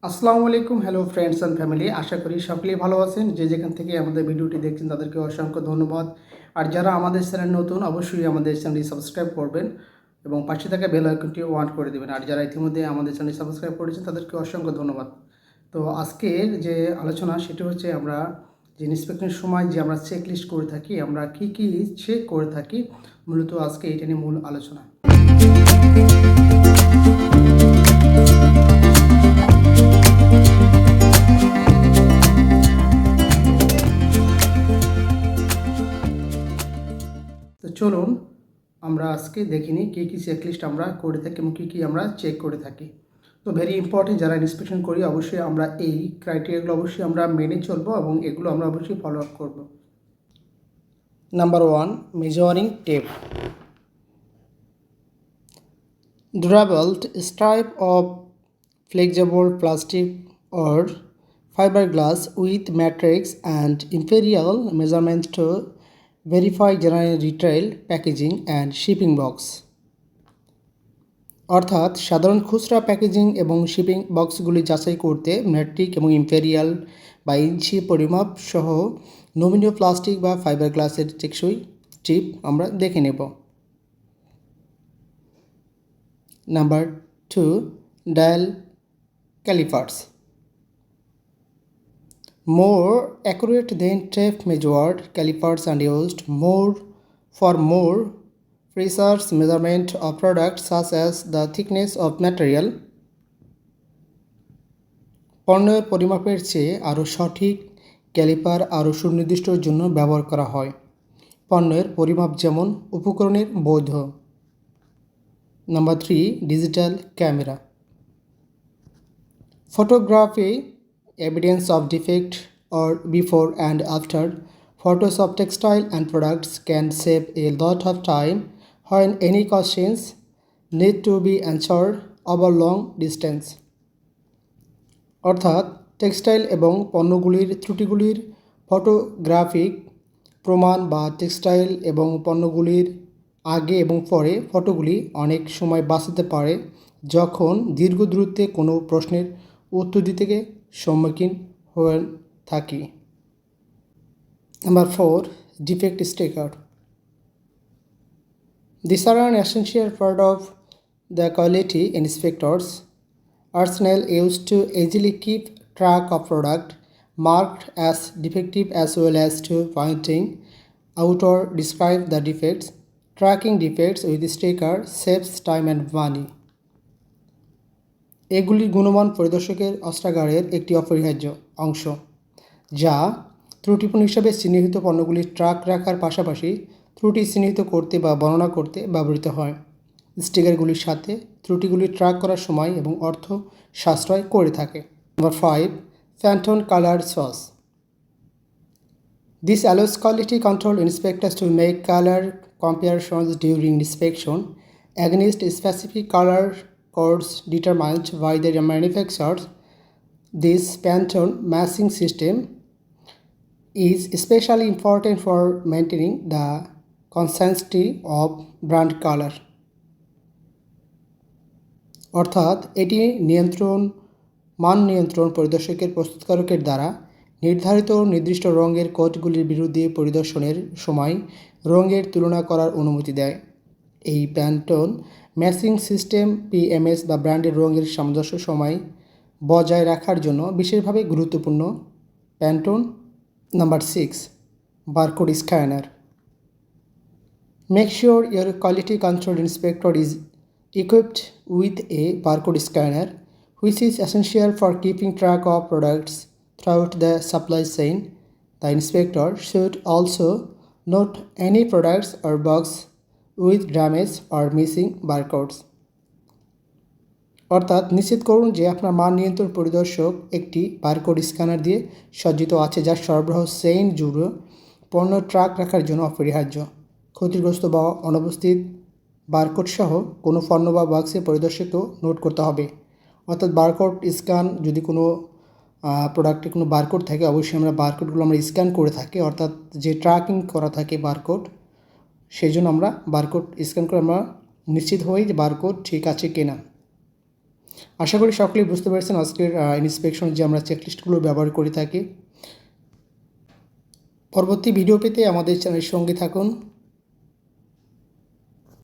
আসসালামু আলাইকুম, hello friends and family. আশা করি সকলেই ভালো আছেন। যে যেখান থেকে আমাদের ভিডিওটি দেখছেন তাদেরকে অসংখ্য ধন্যবাদ। আর যারা আমাদের চ্যানেল নতুন, অবশ্যই আমাদের চ্যানেলটি সাবস্ক্রাইব করবেন এবং পাশে থাকা বেল আইকনটি অন করে দেবেন। আর যারা ইতিমধ্যে আমাদের চ্যানেল সাবস্ক্রাইব করেছেন তাদেরকে অসংখ্য ধন্যবাদ। তো আজকের যে আলোচনা সেটি হচ্ছে আমরা যে ইন্সপেকশনের সময় যে আমরা চেক লিস্ট করে থাকি, আমরা কি কি চেক করে থাকি, মূলত আজকে এটা নিয়ে মূল আলোচনা। তো চলুন আমরা আজকে দেখে নিই কী কী চেকলিস্ট আমরা করে থাকি এবং কী কী আমরা চেক করে থাকি। তো ভেরি ইম্পর্টেন্ট, যারা ইন্সপেকশন করি অবশ্যই আমরা এই ক্রাইটেরিয়াগুলো অবশ্যই আমরা মেনে চলবো এবং এগুলো আমরা অবশ্যই ফলো আপ করবো। Number 1, measuring tape. Durable stripe of flexible plastic or fiberglass with matrix and imperial measurements to verify general retail packaging and shipping box. অর্থাৎ সাধারণ খুচরা প্যাকেজিং এবং শিপিং বক্সগুলি যাচাই করতে ম্যাট্রিক এবং ইম্পেরিয়াল বা ইঞ্চি পরিমাপ সহ নমনীয় প্লাস্টিক বা ফাইবার গ্লাসের টেকসই চিপ আমরা দেখে নেব। Number 2, dial callipers. More accurate than tape measured calipers are used for more precise measurement of products such as the thickness of material. পণ্যের পরিমাপের চেয়ে আরও সঠিক ক্যালিপার আরও সুনির্দিষ্টর জন্য ব্যবহার করা হয়। পণ্যের পরিমাপ যেমন উপকরণের বৈধ। Number 3, digital camera. Photography evidence of defect or before and after photos of textile and products can save a lot of time when any questions need to be answered over long distance. অর্থাৎ textile এবং পণ্যগুলির ত্রুটিগুলির photographic প্রমাণ বা textile এবং পণ্যগুলির আগে এবং পরে ফটোগুলি অনেক সময় বাঁচাতে পারে যখন দীর্ঘ দূরত্বে কোনো প্রশ্নের উত্তর দিতে সম্মুখীন হয়ে থাকি। Number 4, defect sticker. These are an essential part of the quality inspectors arsenal used to easily keep track of product marked as defective as well as to pointing out or describe the defects. Tracking defects with sticker saves time and money. এগুলি গুণমান পরিদর্শকের অস্ত্রাগারের একটি অপরিহার্য অংশ, যা ত্রুটিপূর্ণ হিসাবে চিহ্নিত পণ্যগুলি ট্র্যাক রাখার পাশাপাশি ত্রুটি চিহ্নিত করতে বা বর্ণনা করতে ব্যবহৃত হয়। স্টিকারগুলির সাথে ত্রুটিগুলি ট্র্যাক করার সময় এবং অর্থ সাশ্রয় করে থাকে। Number 5, প্যান্টন colour sauce. This allows quality control inspectors to make color comparisons during inspection against specific color codes determined by the manufacturers. This Pantone matching system is especially important for maintaining the consistency of brand color. অর্থাৎ এটি মান নিয়ন্ত্রণ পরিদর্শকের প্রস্তুতকারকের দ্বারা নির্ধারিত নির্দিষ্ট রঙের কোডগুলির বিরুদ্ধে পরিদর্শনের সময় রঙের তুলনা করার অনুমতি দেয়। এই প্যান্টন ম্যাচিং সিস্টেম পিএমএস বা ব্র্যান্ডের রঙের সামঞ্জস্য সময় বজায় রাখার জন্য বিশেষভাবে গুরুত্বপূর্ণ। প্যান্টন। Number 6, barcode scanner. Make sure your quality control inspector is equipped with a barcode scanner, which is essential for keeping track of products throughout the supply chain. The inspector should also note any products or box with damage or missing barcodes. অর্থাৎ নিশ্চিত করুন যে আপনার মান নিয়ন্ত্রণ পরিদর্শক একটি barcode scanner দিয়ে সজ্জিত আছে, যা সরবরাহ চেইন জুড়ে পণ্য ট্র্যাক রাখার জন্য অপরিহার্য। ক্ষতিগ্রস্ত বা অনুপস্থিত বারকোড সহ কোনো পণ্য বা বক্সে পরিদর্শককেও নোট করতে হবে। অর্থাৎ বারকোড স্ক্যান, যদি কোনো প্রোডাক্টে কোনো বারকোড থাকে অবশ্যই আমরা বারকোডগুলো আমরা স্ক্যান করে থাকি, অর্থাৎ যে ট্র্যাকিং করা থাকে বারকোড, সেই জন্য আমরা বারকোড স্ক্যান করে আমরা নিশ্চিত হই যে বারকোড ঠিক আছে কিনা। আশা করি সকলেই বুঝতে পারছেন আজকের ইন্সপেকশন যে আমরা চেকলিস্টগুলো ব্যবহার করে থাকি। পরবর্তী ভিডিও পেতে আমাদের চ্যানেলের সঙ্গে থাকুন।